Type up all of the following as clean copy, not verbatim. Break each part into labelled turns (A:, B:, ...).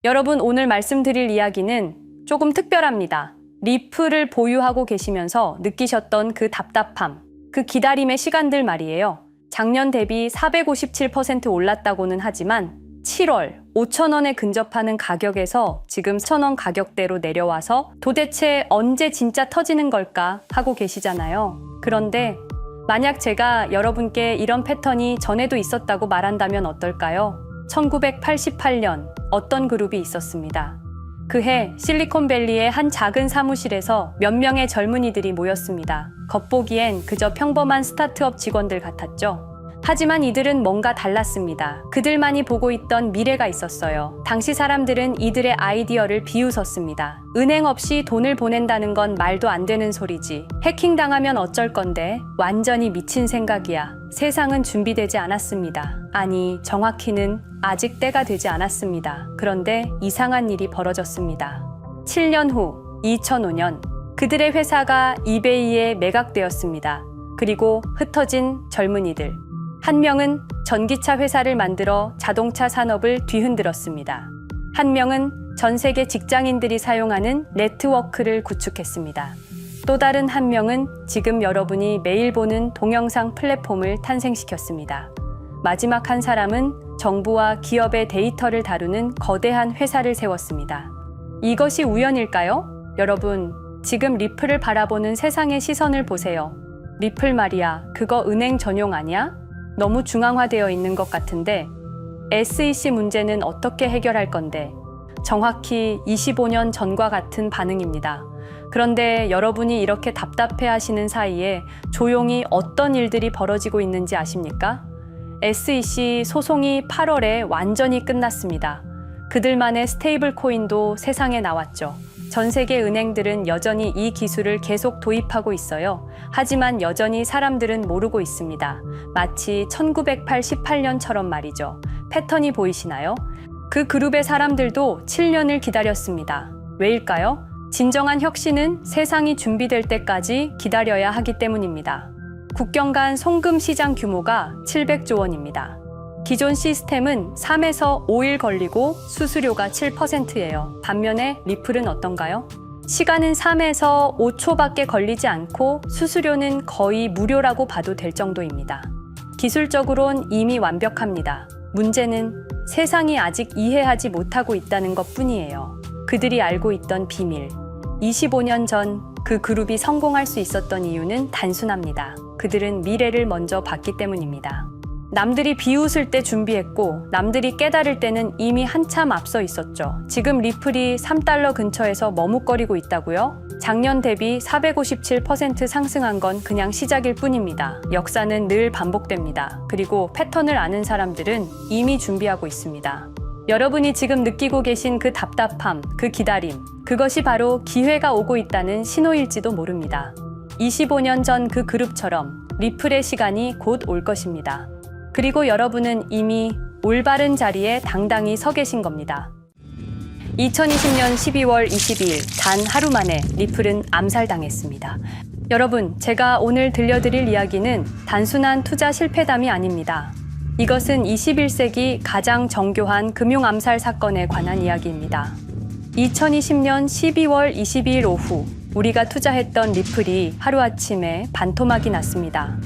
A: 여러분, 오늘 말씀드릴 이야기는 조금 특별합니다. 리플을 보유하고 계시면서 느끼셨던 그 답답함, 그 기다림의 시간들 말이에요. 작년 대비 457% 올랐다고는 하지만 7월 5,000원에 근접하는 가격에서 지금 1,000원 가격대로 내려와서 도대체 언제 진짜 터지는 걸까 하고 계시잖아요. 그런데 만약 제가 여러분께 이런 패턴이 전에도 있었다고 말한다면 어떨까요? 1988년 어떤 그룹이 있었습니다. 그해 실리콘밸리의 한 작은 사무실에서 몇 명의 젊은이들이 모였습니다. 겉보기엔 그저 평범한 스타트업 직원들 같았죠. 하지만 이들은 뭔가 달랐습니다. 그들만이 보고 있던 미래가 있었어요. 당시 사람들은 이들의 아이디어를 비웃었습니다. 은행 없이 돈을 보낸다는 건 말도 안 되는 소리지. 해킹당하면 어쩔 건데? 완전히 미친 생각이야. 세상은 준비되지 않았습니다. 아니, 정확히는 아직 때가 되지 않았습니다. 그런데 이상한 일이 벌어졌습니다. 7년 후 2005년 그들의 회사가 이베이에 매각되었습니다. 그리고 흩어진 젊은이들. 한 명은 전기차 회사를 만들어 자동차 산업을 뒤흔들었습니다. 한 명은 전 세계 직장인들이 사용하는 네트워크를 구축했습니다. 또 다른 한 명은 지금 여러분이 매일 보는 동영상 플랫폼을 탄생시켰습니다. 마지막 한 사람은 정부와 기업의 데이터를 다루는 거대한 회사를 세웠습니다. 이것이 우연일까요? 여러분, 지금 리플을 바라보는 세상의 시선을 보세요. 리플 말이야, 그거 은행 전용 아니야? 너무 중앙화되어 있는 것 같은데 SEC 문제는 어떻게 해결할 건데? 정확히 25년 전과 같은 반응입니다. 그런데 여러분이 이렇게 답답해 하시는 사이에 조용히 어떤 일들이 벌어지고 있는지 아십니까? SEC 소송이 8월에 완전히 끝났습니다. 그들만의 스테이블 코인도 세상에 나왔죠. 전 세계 은행들은 여전히 이 기술을 계속 도입하고 있어요. 하지만 여전히 사람들은 모르고 있습니다. 마치 1988년처럼 말이죠. 패턴이 보이시나요? 그 그룹의 사람들도 7년을 기다렸습니다. 왜일까요? 진정한 혁신은 세상이 준비될 때까지 기다려야 하기 때문입니다. 국경 간 송금 시장 규모가 700조 원입니다. 기존 시스템은 3에서 5일 걸리고 수수료가 7%예요. 반면에 리플은 어떤가요? 시간은 3에서 5초밖에 걸리지 않고 수수료는 거의 무료라고 봐도 될 정도입니다. 기술적으로는 이미 완벽합니다. 문제는 세상이 아직 이해하지 못하고 있다는 것뿐이에요. 그들이 알고 있던 비밀. 25년 전 그 그룹이 성공할 수 있었던 이유는 단순합니다. 그들은 미래를 먼저 봤기 때문입니다. 남들이 비웃을 때 준비했고 남들이 깨달을 때는 이미 한참 앞서 있었죠. 지금 리플이 3달러 근처에서 머뭇거리고 있다고요? 작년 대비 457% 상승한 건 그냥 시작일 뿐입니다. 역사는 늘 반복됩니다. 그리고 패턴을 아는 사람들은 이미 준비하고 있습니다. 여러분이 지금 느끼고 계신 그 답답함, 그 기다림, 그것이 바로 기회가 오고 있다는 신호일지도 모릅니다. 25년 전 그 그룹처럼 리플의 시간이 곧 올 것입니다. 그리고 여러분은 이미 올바른 자리에 당당히 서 계신 겁니다. 2020년 12월 22일 단 하루 만에 리플은 암살당했습니다. 여러분, 제가 오늘 들려드릴 이야기는 단순한 투자 실패담이 아닙니다. 이것은 21세기 가장 정교한 금융 암살 사건에 관한 이야기입니다. 2020년 12월 22일 오후 우리가 투자했던 리플이 하루아침에 반토막이 났습니다.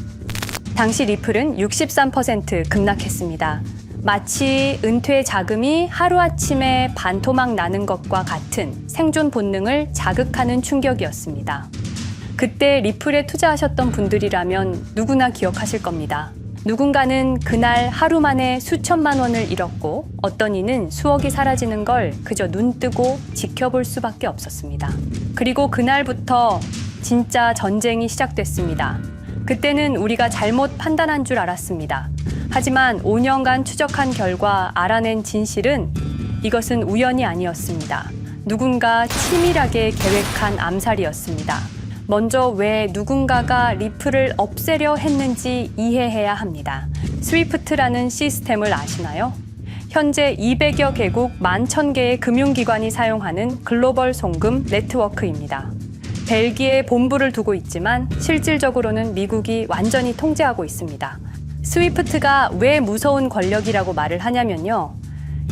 A: 당시 리플은 63% 급락했습니다. 마치 은퇴 자금이 하루아침에 반토막 나는 것과 같은 생존 본능을 자극하는 충격이었습니다. 그때 리플에 투자하셨던 분들이라면 누구나 기억하실 겁니다. 누군가는 그날 하루 만에 수천만 원을 잃었고 어떤 이는 수억이 사라지는 걸 그저 눈 뜨고 지켜볼 수밖에 없었습니다. 그리고 그날부터 진짜 전쟁이 시작됐습니다. 그때는 우리가 잘못 판단한 줄 알았습니다. 하지만 5년간 추적한 결과 알아낸 진실은 이것은 우연이 아니었습니다. 누군가 치밀하게 계획한 암살이었습니다. 먼저 왜 누군가가 리플을 없애려 했는지 이해해야 합니다. 스위프트라는 시스템을 아시나요? 현재 200여 개국 11,000개의 금융기관이 사용하는 글로벌 송금 네트워크입니다. 벨기에에 본부를 두고 있지만 실질적으로는 미국이 완전히 통제하고 있습니다. 스위프트가 왜 무서운 권력이라고 말을 하냐면요.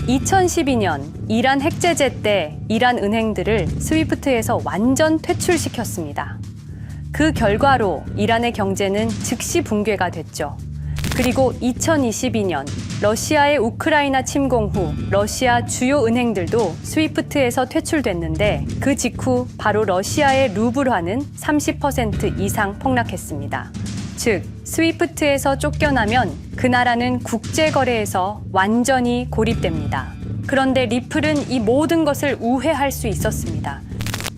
A: 2012년 이란 핵제재 때 이란 은행들을 스위프트에서 완전 퇴출시켰습니다. 그 결과로 이란의 경제는 즉시 붕괴가 됐죠. 그리고 2022년 러시아의 우크라이나 침공 후 러시아 주요 은행들도 스위프트에서 퇴출됐는데 그 직후 바로 러시아의 루블화는 30% 이상 폭락했습니다. 즉, 스위프트에서 쫓겨나면 그 나라는 국제거래에서 완전히 고립됩니다. 그런데 리플은 이 모든 것을 우회할 수 있었습니다.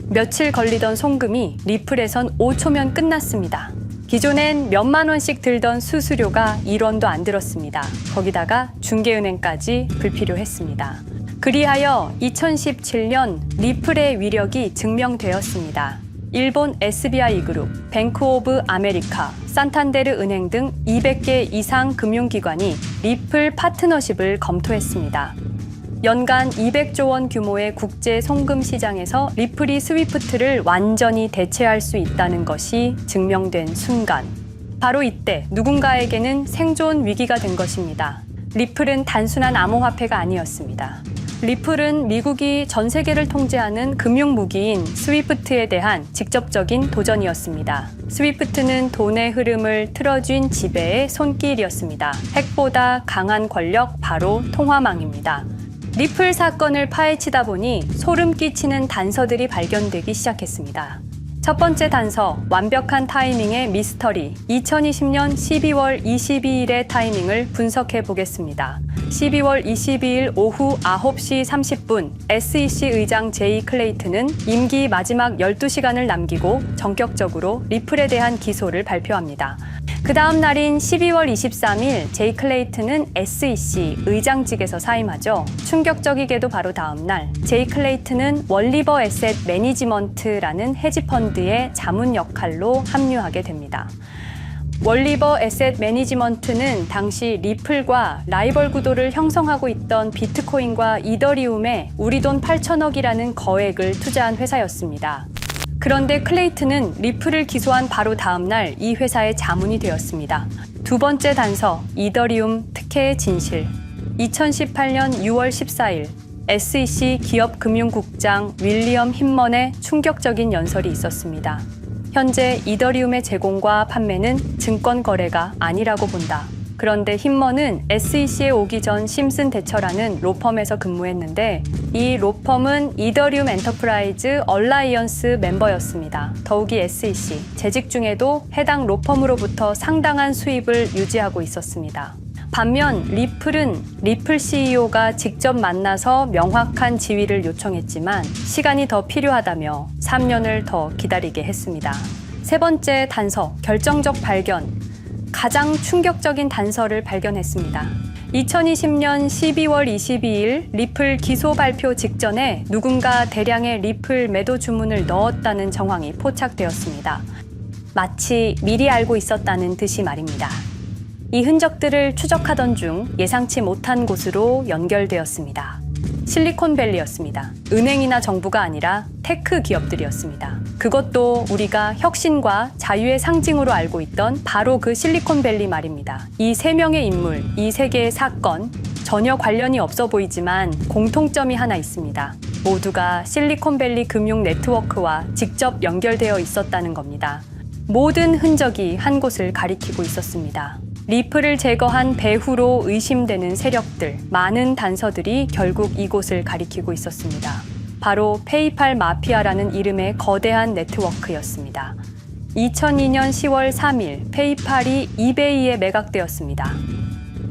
A: 며칠 걸리던 송금이 리플에선 5초면 끝났습니다. 기존엔 몇만 원씩 들던 수수료가 1원도 안 들었습니다. 거기다가 중개은행까지 불필요했습니다. 그리하여 2017년 리플의 위력이 증명되었습니다. 일본 SBI 그룹, 뱅크 오브 아메리카, 산탄데르 은행 등 200개 이상 금융기관이 리플 파트너십을 검토했습니다. 연간 200조 원 규모의 국제 송금 시장에서 리플이 스위프트를 완전히 대체할 수 있다는 것이 증명된 순간, 바로 이때 누군가에게는 생존 위기가 된 것입니다. 리플은 단순한 암호화폐가 아니었습니다. 리플은 미국이 전 세계를 통제하는 금융무기인 스위프트에 대한 직접적인 도전이었습니다. 스위프트는 돈의 흐름을 틀어쥔 지배의 손길이었습니다. 핵보다 강한 권력, 바로 통화망입니다. 리플 사건을 파헤치다 보니 소름 끼치는 단서들이 발견되기 시작했습니다. 첫 번째 단서, 완벽한 타이밍의 미스터리. 2020년 12월 22일의 타이밍을 분석해 보겠습니다. 12월 22일 오후 9시 30분, SEC 의장 제이 클레이튼은 임기 마지막 12시간을 남기고 전격적으로 리플에 대한 기소를 발표합니다. 그 다음 날인 12월 23일 제이 클레이튼은 SEC 의장직에서 사임하죠. 충격적이게도 바로 다음 날 제이 클레이튼은 월리버 에셋 매니지먼트라는 헤지펀드의 자문 역할로 합류하게 됩니다. 월리버 에셋 매니지먼트는 당시 리플과 라이벌 구도를 형성하고 있던 비트코인과 이더리움에 우리 돈 8천억이라는 거액을 투자한 회사였습니다. 그런데 클레이튼은 리플을 기소한 바로 다음 날 이 회사의 자문이 되었습니다. 두 번째 단서, 이더리움 특혜의 진실. 2018년 6월 14일 SEC 기업금융국장 윌리엄 힌먼의 충격적인 연설이 있었습니다. 현재 이더리움의 제공과 판매는 증권 거래가 아니라고 본다. 그런데 힌먼은 SEC에 오기 전 심슨 대처라는 로펌에서 근무했는데 이 로펌은 이더리움 엔터프라이즈 얼라이언스 멤버였습니다. 더욱이 SEC 재직 중에도 해당 로펌으로부터 상당한 수입을 유지하고 있었습니다. 반면 리플은 리플 CEO가 직접 만나서 명확한 지위를 요청했지만 시간이 더 필요하다며 3년을 더 기다리게 했습니다. 세 번째 단서, 결정적 발견. 가장 충격적인 단서를 발견했습니다. 2020년 12월 22일 리플 기소 발표 직전에 누군가 대량의 리플 매도 주문을 넣었다는 정황이 포착되었습니다. 마치 미리 알고 있었다는 듯이 말입니다. 이 흔적들을 추적하던 중 예상치 못한 곳으로 연결되었습니다. 실리콘밸리였습니다. 은행이나 정부가 아니라 테크 기업들이었습니다. 그것도 우리가 혁신과 자유의 상징으로 알고 있던 바로 그 실리콘밸리 말입니다. 이 세 명의 인물, 이 세 개의 사건, 전혀 관련이 없어 보이지만 공통점이 하나 있습니다. 모두가 실리콘밸리 금융 네트워크와 직접 연결되어 있었다는 겁니다. 모든 흔적이 한 곳을 가리키고 있었습니다. 리플을 제거한 배후로 의심되는 세력들, 많은 단서들이 결국 이곳을 가리키고 있었습니다. 바로 페이팔 마피아라는 이름의 거대한 네트워크였습니다. 2002년 10월 3일 페이팔이 이베이에 매각되었습니다.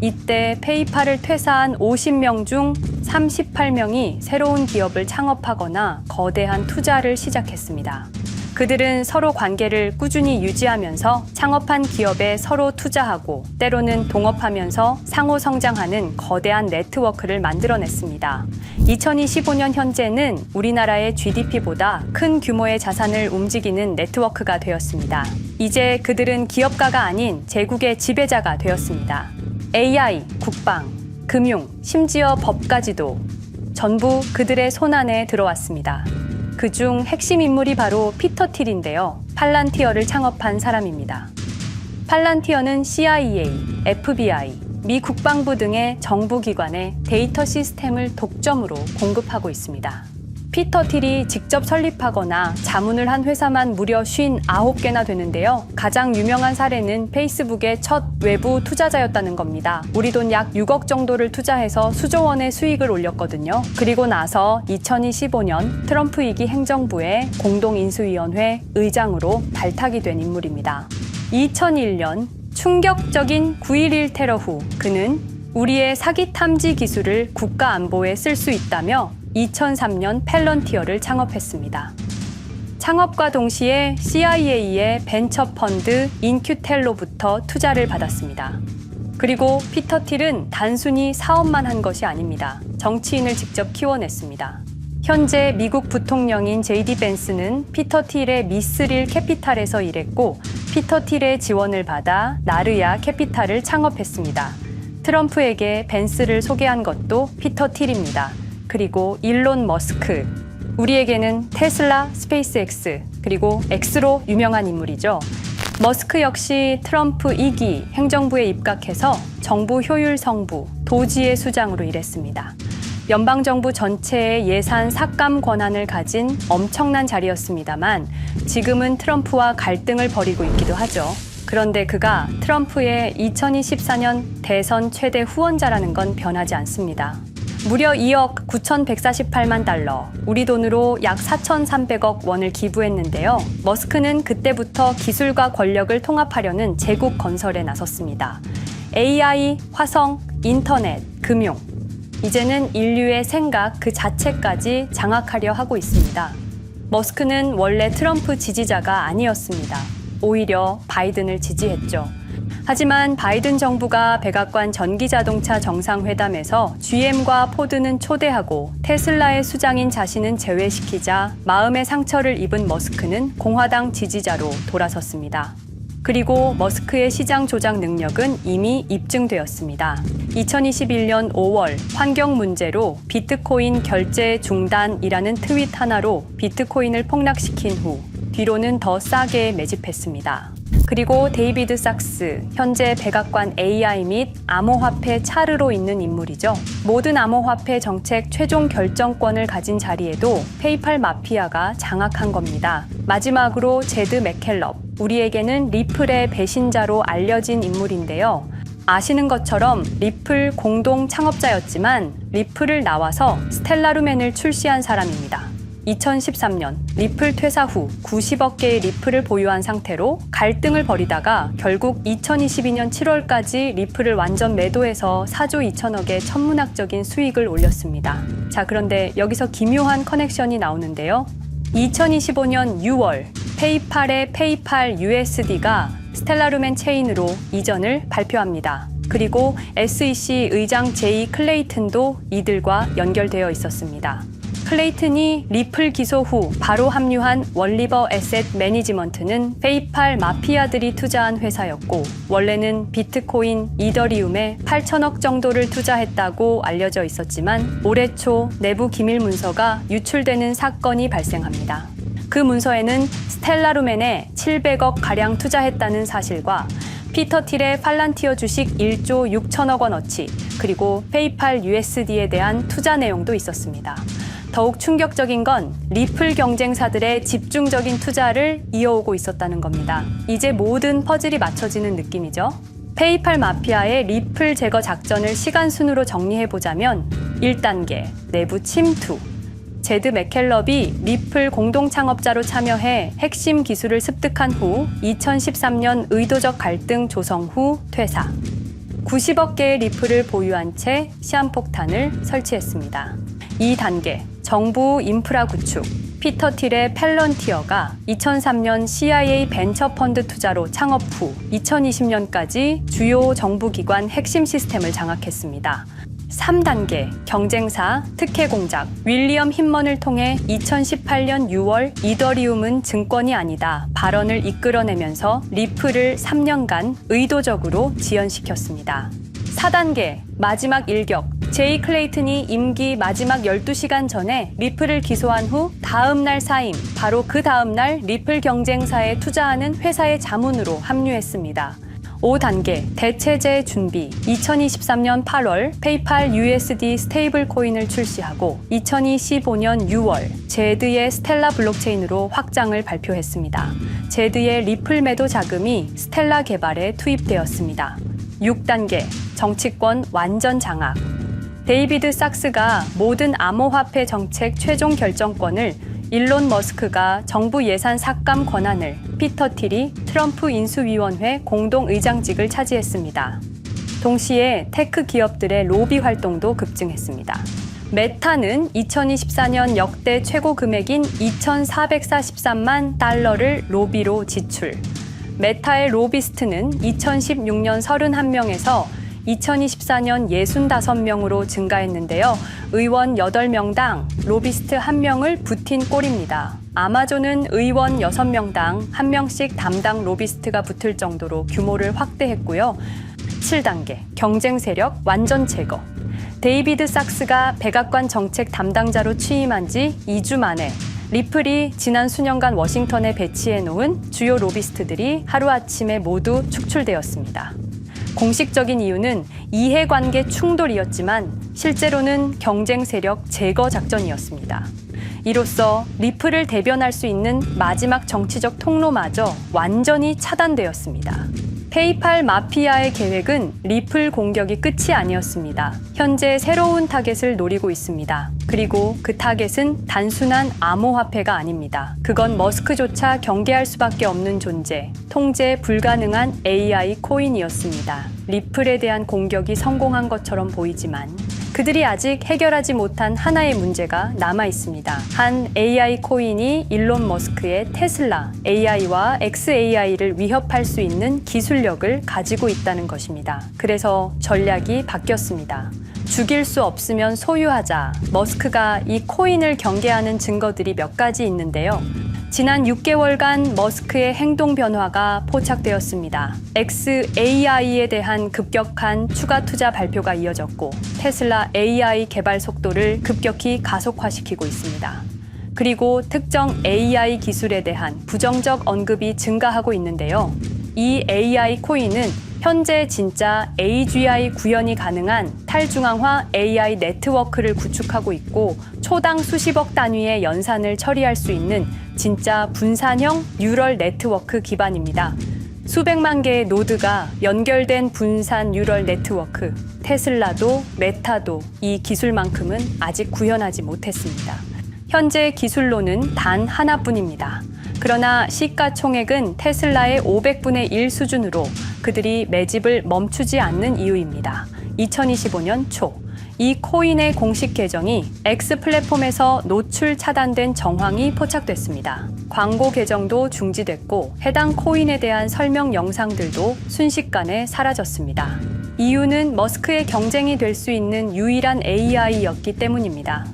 A: 이때 페이팔을 퇴사한 50명 중 38명이 새로운 기업을 창업하거나 거대한 투자를 시작했습니다. 그들은 서로 관계를 꾸준히 유지하면서 창업한 기업에 서로 투자하고 때로는 동업하면서 상호 성장하는 거대한 네트워크를 만들어냈습니다. 2025년 현재는 우리나라의 GDP보다 큰 규모의 자산을 움직이는 네트워크가 되었습니다. 이제 그들은 기업가가 아닌 제국의 지배자가 되었습니다. AI, 국방, 금융, 심지어 법까지도 전부 그들의 손안에 들어왔습니다. 그중 핵심 인물이 바로 피터 틸인데요. 팔란티어를 창업한 사람입니다. 팔란티어는 CIA, FBI, 미 국방부 등의 정부기관에 데이터 시스템을 독점으로 공급하고 있습니다. 피터 틸이 직접 설립하거나 자문을 한 회사만 무려 59개나 되는데요. 가장 유명한 사례는 페이스북의 첫 외부 투자자였다는 겁니다. 우리 돈 약 6억 정도를 투자해서 수조 원의 수익을 올렸거든요. 그리고 나서 2025년 트럼프 2기 행정부의 공동인수위원회 의장으로 발탁이 된 인물입니다. 2001년 충격적인 9.11 테러 후 그는 우리의 사기 탐지 기술을 국가 안보에 쓸 수 있다며 2003년 펠런티어를 창업했습니다. 창업과 동시에 CIA의 벤처 펀드 인큐텔로부터 투자를 받았습니다. 그리고 피터 틸은 단순히 사업만 한 것이 아닙니다. 정치인을 직접 키워냈습니다. 현재 미국 부통령인 JD 벤스는 피터 틸의 미스릴 캐피탈에서 일했고 피터 틸의 지원을 받아 나르야 캐피탈을 창업했습니다. 트럼프에게 벤스를 소개한 것도 피터 틸입니다. 그리고 일론 머스크, 우리에게는 테슬라, 스페이스X, 그리고 X로 유명한 인물이죠. 머스크 역시 트럼프 2기 행정부에 입각해서 정부 효율 성부, 도지의 수장으로 일했습니다. 연방정부 전체의 예산 삭감 권한을 가진 엄청난 자리였습니다만 지금은 트럼프와 갈등을 벌이고 있기도 하죠. 그런데 그가 트럼프의 2024년 대선 최대 후원자라는 건 변하지 않습니다. 무려 2억 9,148만 달러, 우리 돈으로 약 4,300억 원을 기부했는데요. 머스크는 그때부터 기술과 권력을 통합하려는 제국 건설에 나섰습니다. AI, 화성, 인터넷, 금융. 이제는 인류의 생각 그 자체까지 장악하려 하고 있습니다. 머스크는 원래 트럼프 지지자가 아니었습니다. 오히려 바이든을 지지했죠. 하지만 바이든 정부가 백악관 전기자동차 정상회담에서 GM과 포드는 초대하고 테슬라의 수장인 자신은 제외시키자 마음의 상처를 입은 머스크는 공화당 지지자로 돌아섰습니다. 그리고 머스크의 시장 조작 능력은 이미 입증되었습니다. 2021년 5월 환경 문제로 비트코인 결제 중단이라는 트윗 하나로 비트코인을 폭락시킨 후 뒤로는 더 싸게 매집했습니다. 그리고 데이비드 sak스, 현재 백악관 AI 및 암호화폐 차르로 있는 인물이죠. 모든 암호화폐 정책 최종 결정권을 가진 자리에도 페이팔 마피아가 장악한 겁니다. 마지막으로 제드 맥켈럽, 우리에게는 리플의 배신자로 알려진 인물인데요. 아시는 것처럼 리플 공동 창업자였지만 리플을 나와서 스텔라루멘을 출시한 사람입니다. 2013년 리플 퇴사 후 90억 개의 리플을 보유한 상태로 갈등을 벌이다가 결국 2022년 7월까지 리플을 완전 매도해서 4조 2천억의 천문학적인 수익을 올렸습니다. 자, 그런데 여기서 기묘한 커넥션이 나오는데요. 2025년 6월 페이팔의 페이팔 USD가 스텔라루멘 체인으로 이전을 발표합니다. 그리고 SEC 의장 제이 클레이튼도 이들과 연결되어 있었습니다. 클레이튼이 리플 기소 후 바로 합류한 월리버 에셋 매니지먼트는 페이팔 마피아들이 투자한 회사였고 원래는 비트코인, 이더리움에 8천억 정도를 투자했다고 알려져 있었지만 올해 초 내부 기밀 문서가 유출되는 사건이 발생합니다. 그 문서에는 스텔라루멘에 700억 가량 투자했다는 사실과 피터 틸의 팔란티어 주식 1조 6천억 원어치, 그리고 페이팔 USD에 대한 투자 내용도 있었습니다. 더욱 충격적인 건 리플 경쟁사들의 집중적인 투자를 이어오고 있었다는 겁니다. 이제 모든 퍼즐이 맞춰지는 느낌이죠. 페이팔 마피아의 리플 제거 작전을 시간 순으로 정리해보자면 1단계, 내부 침투. 제드 맥켈럽이 리플 공동 창업자로 참여해 핵심 기술을 습득한 후 2013년 의도적 갈등 조성 후 퇴사. 90억 개의 리플을 보유한 채 시한폭탄을 설치했습니다. 2단계, 정부 인프라 구축. 피터 틸의 펠런티어가 2003년 CIA 벤처 펀드 투자로 창업 후 2020년까지 주요 정부기관 핵심 시스템을 장악했습니다. 3단계, 경쟁사 특혜 공작. 윌리엄 힌먼을 통해 2018년 6월 이더리움은 증권이 아니다 발언을 이끌어내면서 리플을 3년간 의도적으로 지연시켰습니다. 4단계, 마지막 일격. 제이 클레이튼이 임기 마지막 12시간 전에 리플을 기소한 후 다음 날 사임, 바로 그 다음 날 리플 경쟁사에 투자하는 회사의 자문으로 합류했습니다. 5단계 대체제 준비. 2023년 8월 페이팔 USD 스테이블 코인을 출시하고 2025년 6월 제드의 스텔라 블록체인으로 확장을 발표했습니다. 제드의 리플 매도 자금이 스텔라 개발에 투입되었습니다. 6단계 정치권 완전 장악. 데이비드 sak스가 모든 암호화폐 정책 최종 결정권을, 일론 머스크가 정부 예산 삭감 권한을, 피터 틸이 트럼프 인수위원회 공동의장직을 차지했습니다. 동시에 테크 기업들의 로비 활동도 급증했습니다. 메타는 2024년 역대 최고 금액인 2,443만 달러를 로비로 지출. 메타의 로비스트는 2016년 31명에서 2024년 65명으로 증가했는데요. 의원 8명당 로비스트 1명을 붙인 꼴입니다. 아마존은 의원 6명당 1명씩 담당 로비스트가 붙을 정도로 규모를 확대했고요. 7단계 경쟁 세력 완전 제거. 데이비드 sak스가 백악관 정책 담당자로 취임한 지 2주 만에 리플이 지난 수년간 워싱턴에 배치해 놓은 주요 로비스트들이 하루아침에 모두 축출되었습니다. 공식적인 이유는 이해관계 충돌이었지만 실제로는 경쟁 세력 제거 작전이었습니다. 이로써 리플을 대변할 수 있는 마지막 정치적 통로마저 완전히 차단되었습니다. 페이팔 마피아의 계획은 리플 공격이 끝이 아니었습니다. 현재 새로운 타겟을 노리고 있습니다. 그리고 그 타겟은 단순한 암호화폐가 아닙니다. 그건 머스크조차 경계할 수밖에 없는 존재, 통제 불가능한 AI 코인이었습니다. 리플에 대한 공격이 성공한 것처럼 보이지만 그들이 아직 해결하지 못한 하나의 문제가 남아 있습니다. 한 AI 코인이 일론 머스크의 테슬라 AI와 xAI를 위협할 수 있는 기술력을 가지고 있다는 것입니다. 그래서 전략이 바뀌었습니다. 죽일 수 없으면 소유하자. 머스크가 이 코인을 경계하는 증거들이 몇 가지 있는데요. 지난 6개월간 머스크의 행동 변화가 포착되었습니다. xAI에 대한 급격한 추가 투자 발표가 이어졌고 테슬라 AI 개발 속도를 급격히 가속화시키고 있습니다. 그리고 특정 AI 기술에 대한 부정적 언급이 증가하고 있는데요. 이 AI 코인은 현재 진짜 AGI 구현이 가능한 탈중앙화 AI 네트워크를 구축하고 있고 초당 수십억 단위의 연산을 처리할 수 있는 진짜 분산형 뉴럴 네트워크 기반입니다. 수백만 개의 노드가 연결된 분산 뉴럴 네트워크, 테슬라도 메타도 이 기술만큼은 아직 구현하지 못했습니다. 현재 기술로는 단 하나뿐입니다. 그러나 시가총액은 테슬라의 500분의 1 수준으로 그들이 매집을 멈추지 않는 이유입니다. 2025년 초, 이 코인의 공식 계정이 X 플랫폼에서 노출 차단된 정황이 포착됐습니다. 광고 계정도 중지됐고 해당 코인에 대한 설명 영상들도 순식간에 사라졌습니다. 이유는 머스크의 경쟁이 될 수 있는 유일한 AI였기 때문입니다.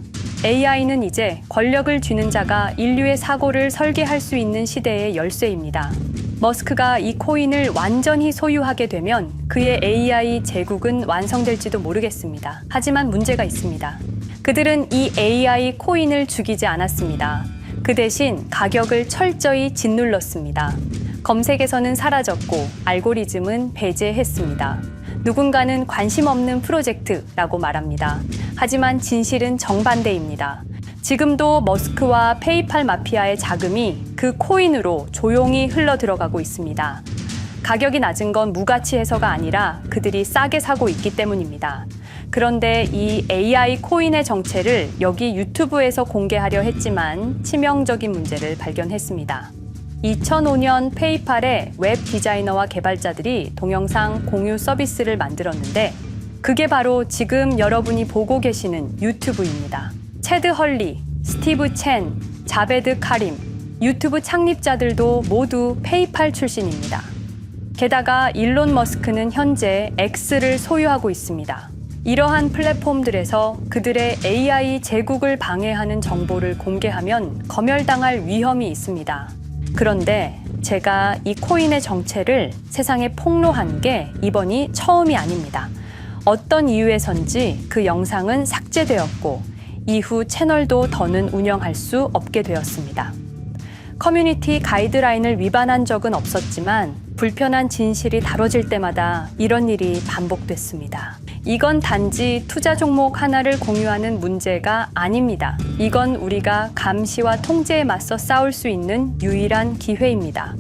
A: AI는 이제 권력을 쥐는 자가 인류의 사고를 설계할 수 있는 시대의 열쇠입니다. 머스크가 이 코인을 완전히 소유하게 되면 그의 AI 제국은 완성될지도 모르겠습니다. 하지만 문제가 있습니다. 그들은 이 AI 코인을 죽이지 않았습니다. 그 대신 가격을 철저히 짓눌렀습니다. 검색에서는 사라졌고 알고리즘은 배제했습니다. 누군가는 관심 없는 프로젝트라고 말합니다. 하지만 진실은 정반대입니다. 지금도 머스크와 페이팔 마피아의 자금이 그 코인으로 조용히 흘러 들어가고 있습니다. 가격이 낮은 건 무가치해서가 아니라 그들이 싸게 사고 있기 때문입니다. 그런데 이 AI 코인의 정체를 여기 유튜브에서 공개하려 했지만 치명적인 문제를 발견했습니다. 2005년 페이팔의 웹 디자이너와 개발자들이 동영상 공유 서비스를 만들었는데 그게 바로 지금 여러분이 보고 계시는 유튜브입니다. 체드 헐리, 스티브 첸, 자베드 카림, 유튜브 창립자들도 모두 페이팔 출신입니다. 게다가 일론 머스크는 현재 X를 소유하고 있습니다. 이러한 플랫폼들에서 그들의 AI 제국을 방해하는 정보를 공개하면 검열당할 위험이 있습니다. 그런데 제가 이 코인의 정체를 세상에 폭로한 게 이번이 처음이 아닙니다. 어떤 이유에선지 그 영상은 삭제되었고 이후 채널도 더는 운영할 수 없게 되었습니다. 커뮤니티 가이드라인을 위반한 적은 없었지만 불편한 진실이 다뤄질 때마다 이런 일이 반복됐습니다. 이건 단지 투자 종목 하나를 공유하는 문제가 아닙니다. 이건 우리가 감시와 통제에 맞서 싸울 수 있는 유일한 기회입니다.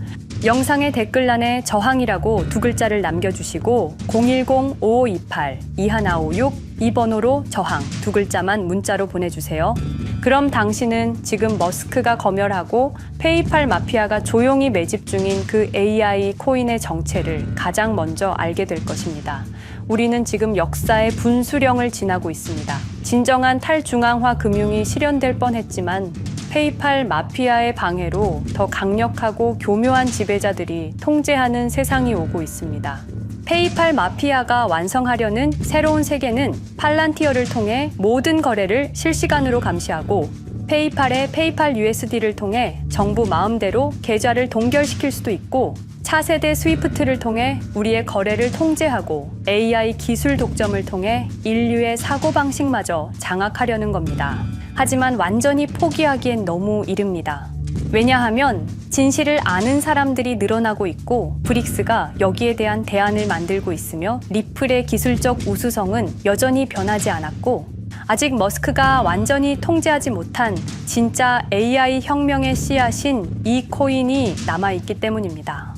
A: 영상의 댓글란에 저항이라고 두 글자를 남겨주시고 010-5528-2156 이 번호로 저항 두 글자만 문자로 보내주세요. 그럼 당신은 지금 머스크가 검열하고 페이팔 마피아가 조용히 매집 중인 그 AI 코인의 정체를 가장 먼저 알게 될 것입니다. 우리는 지금 역사의 분수령을 지나고 있습니다. 진정한 탈중앙화 금융이 실현될 뻔했지만 페이팔 마피아의 방해로 더 강력하고 교묘한 지배자들이 통제하는 세상이 오고 있습니다. 페이팔 마피아가 완성하려는 새로운 세계는 팔란티어를 통해 모든 거래를 실시간으로 감시하고 페이팔의 페이팔 USD를 통해 정부 마음대로 계좌를 동결시킬 수도 있고 차세대 스위프트를 통해 우리의 거래를 통제하고 AI 기술 독점을 통해 인류의 사고방식마저 장악하려는 겁니다. 하지만 완전히 포기하기엔 너무 이릅니다. 왜냐하면 진실을 아는 사람들이 늘어나고 있고 브릭스가 여기에 대한 대안을 만들고 있으며 리플의 기술적 우수성은 여전히 변하지 않았고 아직 머스크가 완전히 통제하지 못한 진짜 AI 혁명의 씨앗인 이 코인이 남아있기 때문입니다.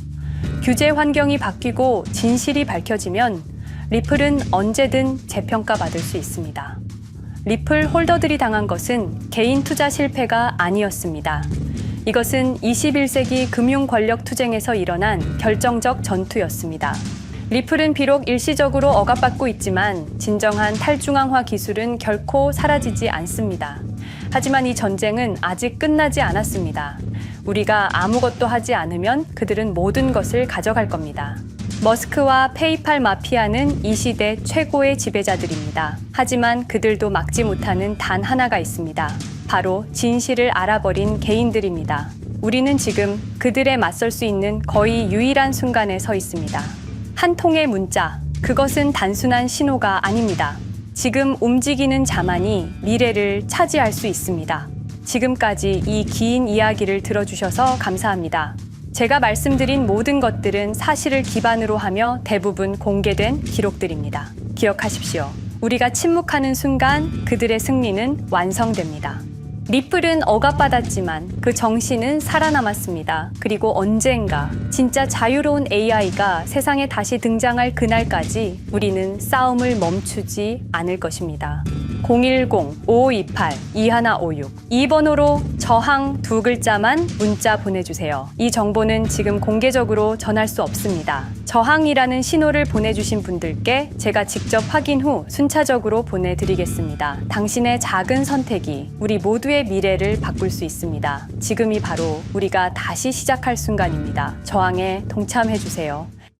A: 규제 환경이 바뀌고 진실이 밝혀지면 리플은 언제든 재평가받을 수 있습니다. 리플 홀더들이 당한 것은 개인 투자 실패가 아니었습니다. 이것은 21세기 금융 권력 투쟁에서 일어난 결정적 전투였습니다. 리플은 비록 일시적으로 억압받고 있지만 진정한 탈중앙화 기술은 결코 사라지지 않습니다. 하지만 이 전쟁은 아직 끝나지 않았습니다. 우리가 아무것도 하지 않으면 그들은 모든 것을 가져갈 겁니다. 머스크와 페이팔 마피아는 이 시대 최고의 지배자들입니다. 하지만 그들도 막지 못하는 단 하나가 있습니다. 바로 진실을 알아버린 개인들입니다. 우리는 지금 그들에 맞설 수 있는 거의 유일한 순간에 서 있습니다. 한 통의 문자, 그것은 단순한 신호가 아닙니다. 지금 움직이는 자만이 미래를 차지할 수 있습니다. 지금까지 이 긴 이야기를 들어주셔서 감사합니다. 제가 말씀드린 모든 것들은 사실을 기반으로 하며 대부분 공개된 기록들입니다. 기억하십시오. 우리가 침묵하는 순간 그들의 승리는 완성됩니다. 리플은 억압받았지만 그 정신은 살아남았습니다. 그리고 언젠가 진짜 자유로운 AI가 세상에 다시 등장할 그날까지 우리는 싸움을 멈추지 않을 것입니다. 010-5528-2156 이 번호로 저항 두 글자만 문자 보내주세요. 이 정보는 지금 공개적으로 전할 수 없습니다. 저항이라는 신호를 보내주신 분들께 제가 직접 확인 후 순차적으로 보내드리겠습니다. 당신의 작은 선택이 우리 모두의 미래를 바꿀 수 있습니다. 지금이 바로 우리가 다시 시작할 순간입니다. 저항에 동참해주세요.